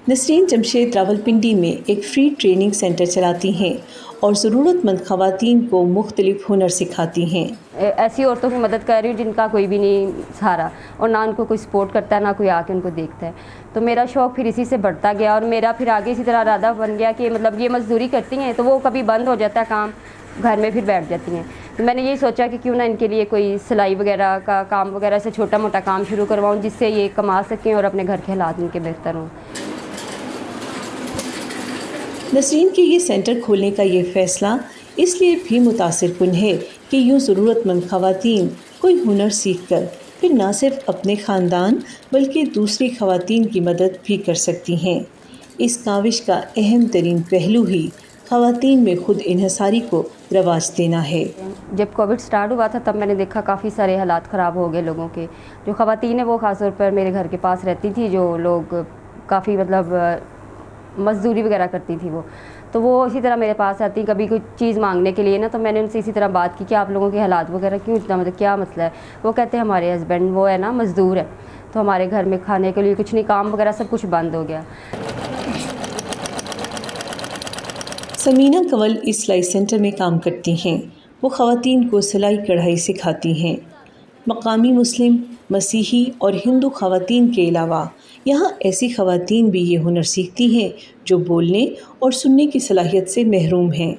नसरीन जमशेद रावलपिंडी में एक free training centre चलाती हैं और ज़रूरतमंद ख़वातीन को मुख्तलिफ हुनर सिखाती हैं। ऐसी औरतों की मदद कर रही हूँ जिनका कोई भी नहीं सहारा और ना उनको कोई सपोर्ट करता है, ना कोई आके उनको देखता है। तो मेरा शौक़ फिर इसी से बढ़ता गया और मेरा फिर आगे इसी तरह इरादा बन गया कि मतलब ये मज़दूरी करती हैं तो वो कभी बंद हो जाता है काम, घर में फिर बैठ जाती हैं। तो मैंने यही सोचा कि क्यों ना इनके लिए कोई सिलाई वगैरह का काम वगैरह से छोटा मोटा काम शुरू करवाऊँ जिससे ये कमा सकें और अपने घर के हालात इनके बेहतर हों। नसरीन के ये सेंटर खोलने का ये फ़ैसला इसलिए भी मुतासिर कुन है कि यूँ ज़रूरतमंद ख़वातीन कोई हुनर सीख कर फिर ना सिर्फ अपने ख़ानदान बल्कि दूसरी ख़वातीन की मदद भी कर सकती हैं। इस काविश का अहम तरीन पहलू ही ख़वातीन में खुद इन्हसारी को रवाज देना है। जब कोविड स्टार्ट हुआ था तब मैंने देखा काफ़ी सारे हालात ख़राब हो गए लोगों के। जो ख़वातीन है वो ख़ास तौर पर मेरे घर के पास रहती थी, जो लोग काफ़ी मतलब मज़दूरी वगैरह करती थी तो वो इसी तरह मेरे पास आती कभी कोई चीज़ मांगने के लिए ना, तो मैंने उनसे इसी तरह बात की कि आप लोगों के हालात वगैरह क्यों इतना मतलब क्या मसला है। वो कहते हैं हमारे हस्बैंड वो है ना मज़दूर है तो हमारे घर में खाने के लिए कुछ नहीं, काम वगैरह सब कुछ बंद हो गया। समीना कंवल इस सिलाई सेंटर में काम करती हैं। वो ख़वातीन को सिलाई कढ़ाई सिखाती हैं। मकामी मुस्लिम, मसीही और हिंदू ख़वातीन के अलावा यहाँ ऐसी ख़वातीन भी ये हुनर सीखती हैं जो बोलने और सुनने की सलाहियत से महरूम हैं।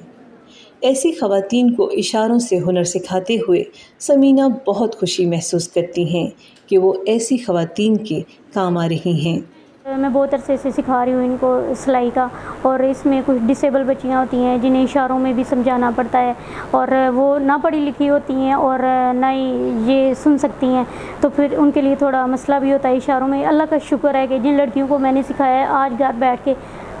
ऐसी ख़वातीन को इशारों से हुनर सिखाते हुए समीना बहुत खुशी महसूस करती हैं कि वो ऐसी ख़वातीन के काम आ रही हैं। मैं बहुत अरसे से सिखा रही हूँ इनको सिलाई का, और इसमें कुछ डिसेबल बच्चियाँ होती हैं जिन्हें इशारों में भी समझाना पड़ता है और वो ना पढ़ी लिखी होती हैं और ना ही ये सुन सकती हैं, तो फिर उनके लिए थोड़ा मसला भी होता है इशारों में। अल्लाह का शुक्र है कि जिन लड़कियों को मैंने सिखाया है आज घर बैठ के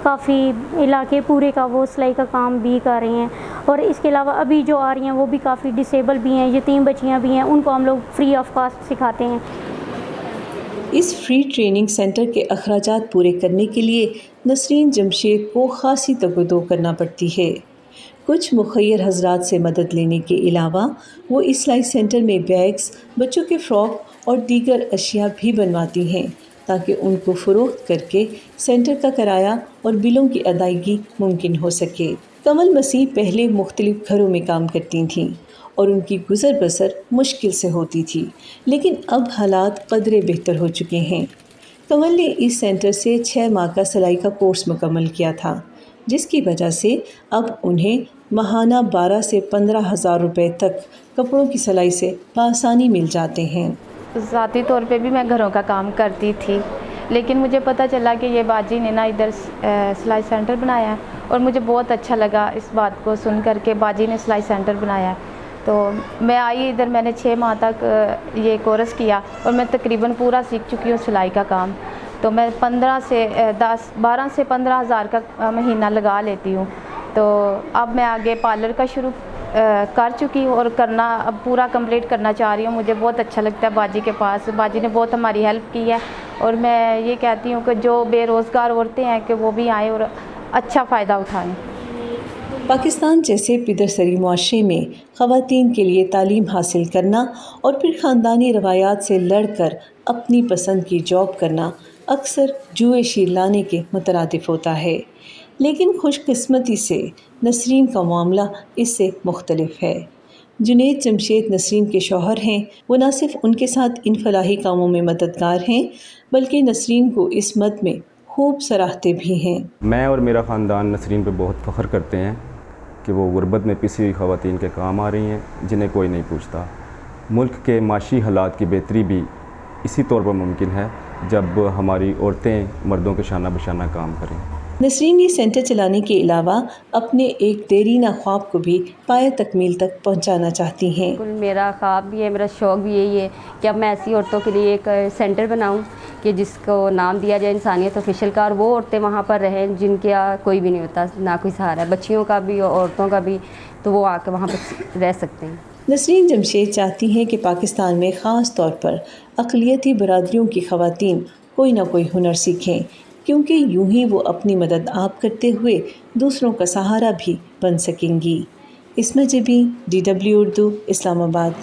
काफ़ी इलाके पूरे का वो सिलाई का काम भी कर रही हैं। और इसके अलावा अभी जो आ रही हैं वो भी काफ़ी डिसेबल भी हैं, यतीम बच्चियाँ भी हैं, उनको हम लोग फ्री ऑफ कास्ट सिखाते हैं। इस फ्री ट्रेनिंग सेंटर के अखराजात पूरे करने के लिए नसरीन जमशेद को ख़ासी तगदो करना पड़ती है। कुछ मुखय्यर हजरात से मदद लेने के अलावा वो इस सिलाई सेंटर में बैग्स, बच्चों के फ़्रॉक और दीगर अशिया भी बनवाती हैं ताकि उनको फ़रोख्त करके सेंटर का किराया और बिलों की अदायगी मुमकिन हो सके। कमल मसीह पहले मुख्तलिफ घरों में काम करती थीं और उनकी गुज़र बसर मुश्किल से होती थी, लेकिन अब हालात कदरे बेहतर हो चुके हैं। कमल ने इस सेंटर से 6 माह का सिलाई का कोर्स मुकम्मल किया था, जिसकी वजह से अब उन्हें माहाना 12 से 15 हज़ार रुपये तक कपड़ों की सिलाई से बआसानी मिल जाते हैं। ज़ाती तौर पे भी मैं घरों का काम करती थी, लेकिन मुझे पता चला कि ये बाजी ने ना इधर सिलाई सेंटर बनाया और मुझे बहुत अच्छा लगा इस बात को सुन कर के बाजी ने सिलाई सेंटर बनाया। तो मैं आई इधर, मैंने 6 माह तक ये कोर्स किया और मैं तकरीबन पूरा सीख चुकी हूँ सिलाई का काम। तो मैं 12 से 15 हज़ार का महीना लगा लेती हूँ। तो अब मैं आगे पार्लर का शुरू कर चुकी हूँ और करना अब पूरा कंप्लीट करना चाह रही हूँ। मुझे बहुत अच्छा लगता है बाजी के पास, बाजी ने बहुत हमारी हेल्प की है और मैं ये कहती हूँ कि जो बेरोज़गार औरतें हैं कि वो भी आएँ और अच्छा फ़ायदा उठाएँ। पाकिस्तान जैसे पिदरसरी मुआशरे में ख़वातीन के लिए तालीम हासिल करना और फिर ख़ानदानी रवायात से लड़कर अपनी पसंद की जॉब करना अक्सर जुए शीर लाने के मुतरादिफ होता है, लेकिन खुशकिस्मती से नसरीन का मामला इससे मुख्तलिफ है। जुनैद जमशेद नसरीन के शौहर हैं। वो न सिर्फ उनके साथ इन फलाही कामों में मददगार हैं बल्कि नसरीन को इस मद में खूब सराहते भी हैं। मैं और मेरा ख़ानदान नसरीन पे बहुत फ़ख्र करते हैं कि वो गुर्बत में पिसी हुई ख़वातीन के काम आ रही हैं जिन्हें कोई नहीं पूछता। मुल्क के माशी हालात की बेहतरी भी इसी तौर पर मुमकिन है जब हमारी औरतें मर्दों के शाना बशाना काम करें। नसरीन ये सेंटर चलाने के अलावा अपने एक देरीना ख्वाब को भी पाए तकमील तक पहुंचाना चाहती हैं। मेरा ख्वाब भी है, मेरा शौक़ भी यही है कि अब मैं ऐसी औरतों के लिए एक सेंटर बनाऊं कि जिसको नाम दिया जाए इंसानियत ऑफिशियल का, और वो औरतें वहाँ पर रहें जिनके कोई भी नहीं होता, ना कोई सहारा, बच्चियों का भी और औरतों का भी, तो वो आकर वहाँ पर रह सकते हैं। नसरीन जमशेद चाहती हैं कि पाकिस्तान में ख़ास तौर पर अक़लियती बरादरियों की ख़वातीन कोई ना कोई हुनर सीखें, क्योंकि यूं ही वो अपनी मदद आप करते हुए दूसरों का सहारा भी बन सकेंगी। इसमें जबी DW उर्दू, इस्लामाबाद।